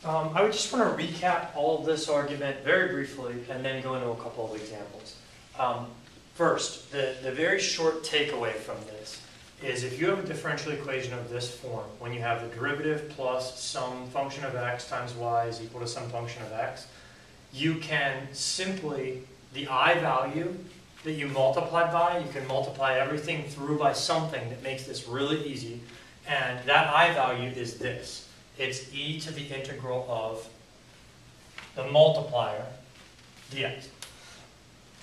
I would just want to recap all of this argument very briefly and then go into a couple of examples. First, the very short takeaway from this is if you have a differential equation of this form, when you have the derivative plus some function of x times y is equal to some function of x, you can simply, the I value that you multiplied by, you can multiply everything through by something that makes this really easy, and that I value is this. It's e to the integral of the multiplier dx.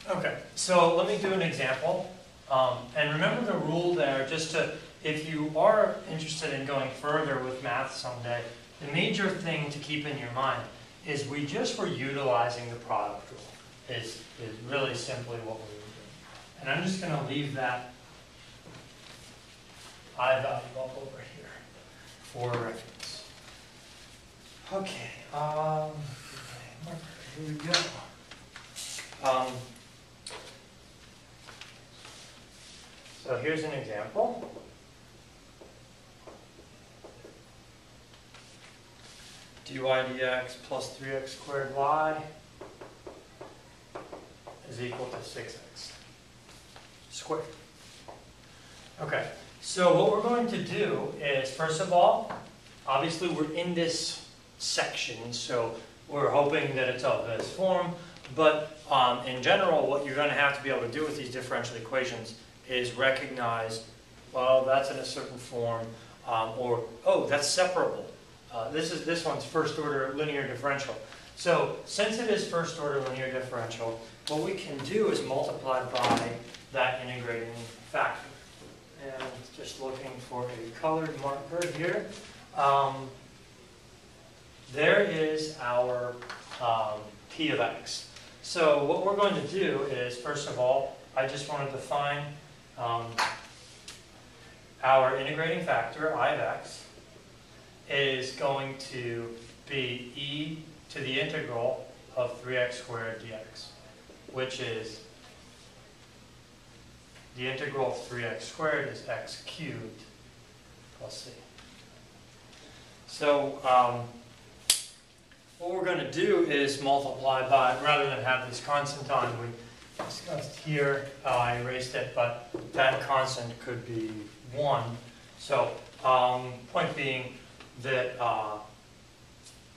Okay, so let me do an example. And remember the rule there, just to, if you are interested in going further with math someday, the major thing to keep in your mind is we just were utilizing the product rule, is really simply what we were doing. And I'm just going to leave that I value up over here for reference. Okay, here we go. So here's an example. dy dx plus 3x squared y is equal to 6x squared. Okay, so what we're going to do is, first of all, obviously we're in this section, so we're hoping that it's of this form, but in general, what you're going to have to be able to do with these differential equations is recognize, well, that's in a certain form, or, oh, that's separable. This one's first order linear differential. So since it is first order linear differential, what we can do is multiply by that integrating factor. And just looking for a colored marker here. There is our p of x. So what we're going to do is, first of all, I just want to define our integrating factor, I of x, is going to be e to the integral of 3x squared dx, which is the integral of 3x squared is x cubed plus c. So what we're going to do is multiply by, rather than have this constant on, we discussed here, I erased it, but that constant could be 1. So point being that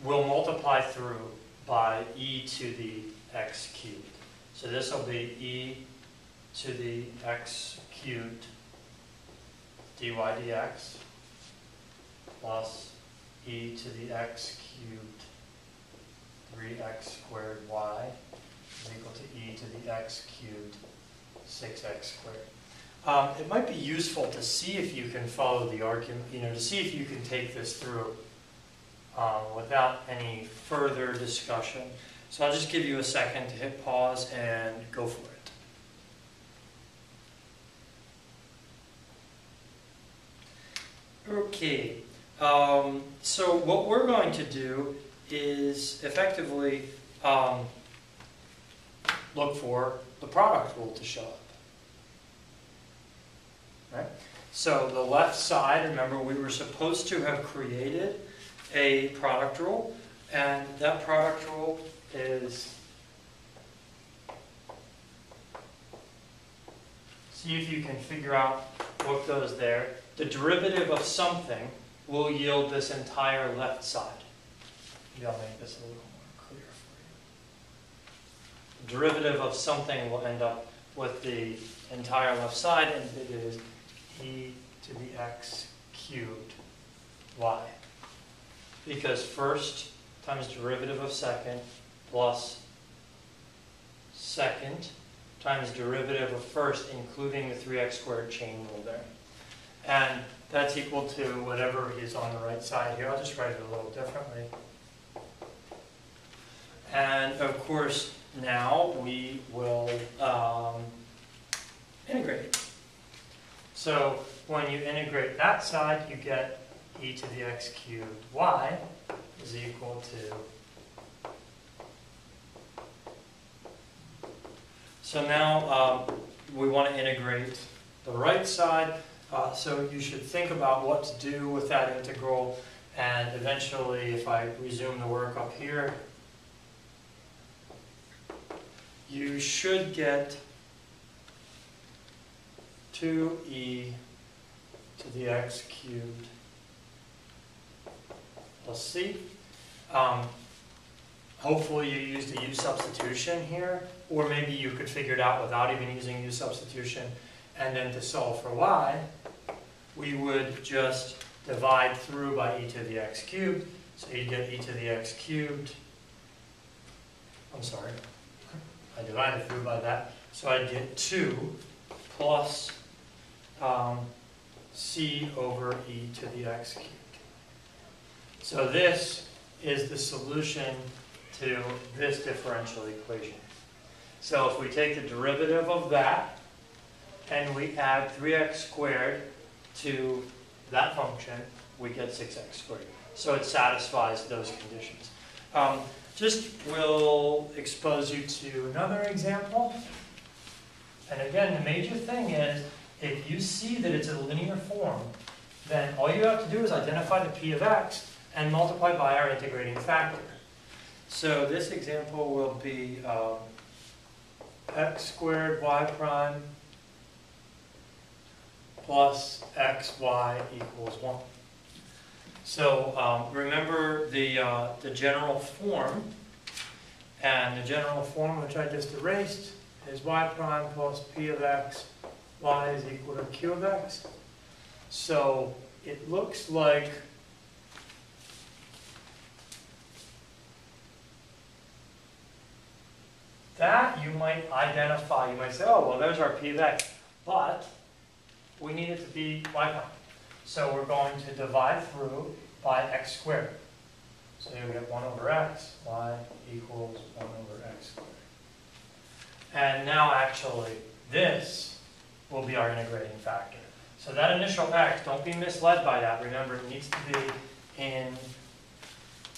we'll multiply through by e to the x cubed. So this will be e to the x cubed dy dx plus e to the x cubed 3x squared y is equal to e to the x cubed 6x squared. It might be useful to see if you can follow the argument, to see if you can take this through without any further discussion. So I'll just give you a second to hit pause and go for it. Okay, so what we're going to do is effectively look for the product rule to show up. Right? So the left side, remember we were supposed to have created a product rule, and that product rule is, see if you can figure out what goes there. The derivative of something will yield this entire left side. Maybe I'll make this a little more clear for you. The derivative of something will end up with the entire left side, and it is e to the x cubed y. Because first times derivative of second plus second times derivative of first, including the 3x squared chain rule there. And that's equal to whatever is on the right side here. I'll just write it a little differently. And of course, now we will integrate it. So when you integrate that side, you get e to the x cubed y is equal to. So now we want to integrate the right side. So you should think about what to do with that integral. And eventually, if I resume the work up here, you should get 2e to the x cubed plus c. Hopefully you used a u substitution here, or maybe you could figure it out without even using u substitution. And then to solve for y, we would just divide through by e to the x cubed. So you get e to the x cubed. I'm sorry, I divided through by that. So I'd get 2 plus c over e to the x cubed. So this is the solution to this differential equation. So if we take the derivative of that and we add 3x squared to that function, we get 6x squared. So it satisfies those conditions. Just will expose you to another example. And again, the major thing is, if you see that it's a linear form, then all you have to do is identify the p of x and multiply by our integrating factor. So this example will be x squared y prime plus xy equals 1. So remember the general form, and the general form, which I just erased, is y prime plus p of x, y is equal to q of x. So it looks like that you might identify, you might say, oh, well, there's our p of x, but we need it to be y prime. So we're going to divide through by x squared. So you'll get 1 over x, y equals 1 over x squared. And now actually, this will be our integrating factor. So that initial x, don't be misled by that. Remember, it needs to be in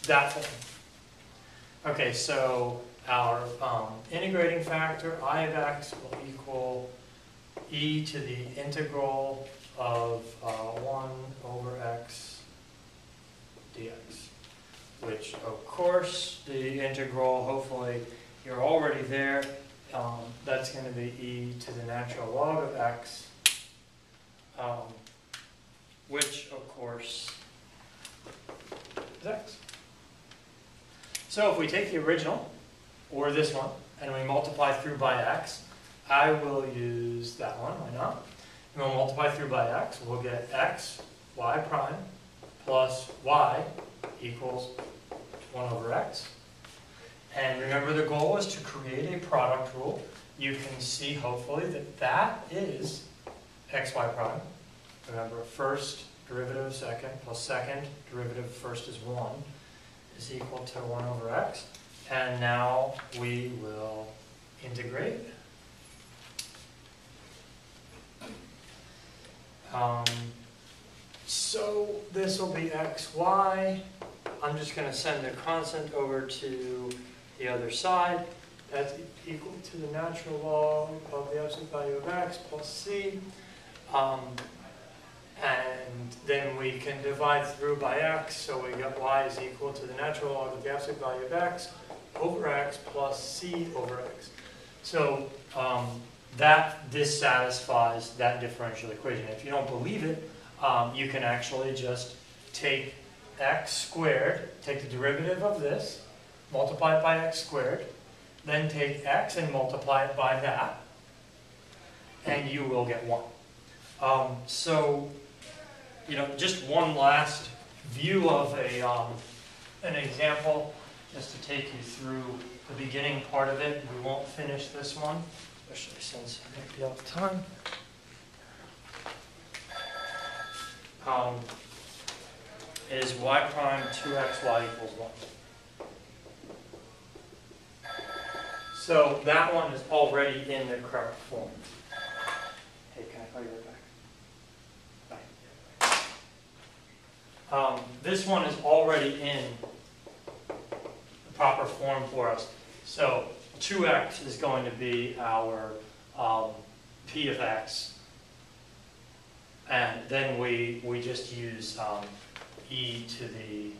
that form. Okay, so our integrating factor, I of x, will equal e to the integral of 1 over x dx, which of course the integral, hopefully you're already there, that's going to be e to the natural log of x, which of course is x. So if we take the original, or this one, and we multiply through by x, I will use that one, why not? And we'll multiply through by x, we'll get x, y prime, plus y equals 1 over x. And remember, the goal is to create a product rule. You can see, hopefully, that that is xy prime. Remember, first derivative of second plus second derivative of first is 1 is equal to 1 over x. And now we will integrate. So this will be xy. I'm just going to send the constant over to the other side. That's equal to the natural log of the absolute value of x plus c. And then we can divide through by x, so we get y is equal to the natural log of the absolute value of x over x plus c over x. So this satisfies that differential equation. If you don't believe it, you can actually just take x squared, take the derivative of this, multiply it by x squared, then take x and multiply it by that, and you will get 1. So, just one last view of an example, just to take you through the beginning part of it. We won't finish this one, especially since I might be out of time. Is y prime 2xy equals 1. So that one is already in the correct form. Hey, can I call you right back? Bye. This one is already in the proper form for us. So 2x is going to be our p of x. And then we just use e to the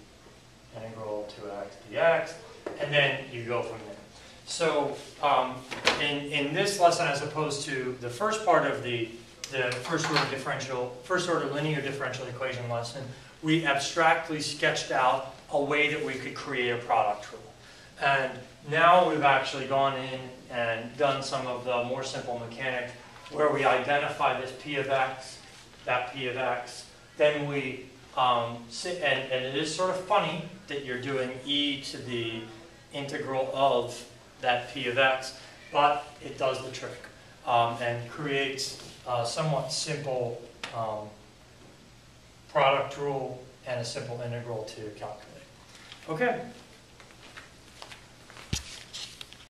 integral to x dx, and then you go from there. So in this lesson, as opposed to the first part of the first order linear differential equation lesson, we abstractly sketched out a way that we could create a product rule. And now we've actually gone in and done some of the more simple mechanics where we identify this p of x, that p of x, then we and it is sort of funny that you're doing e to the integral of that p of x, but it does the trick and creates a somewhat simple product rule and a simple integral to calculate. Okay.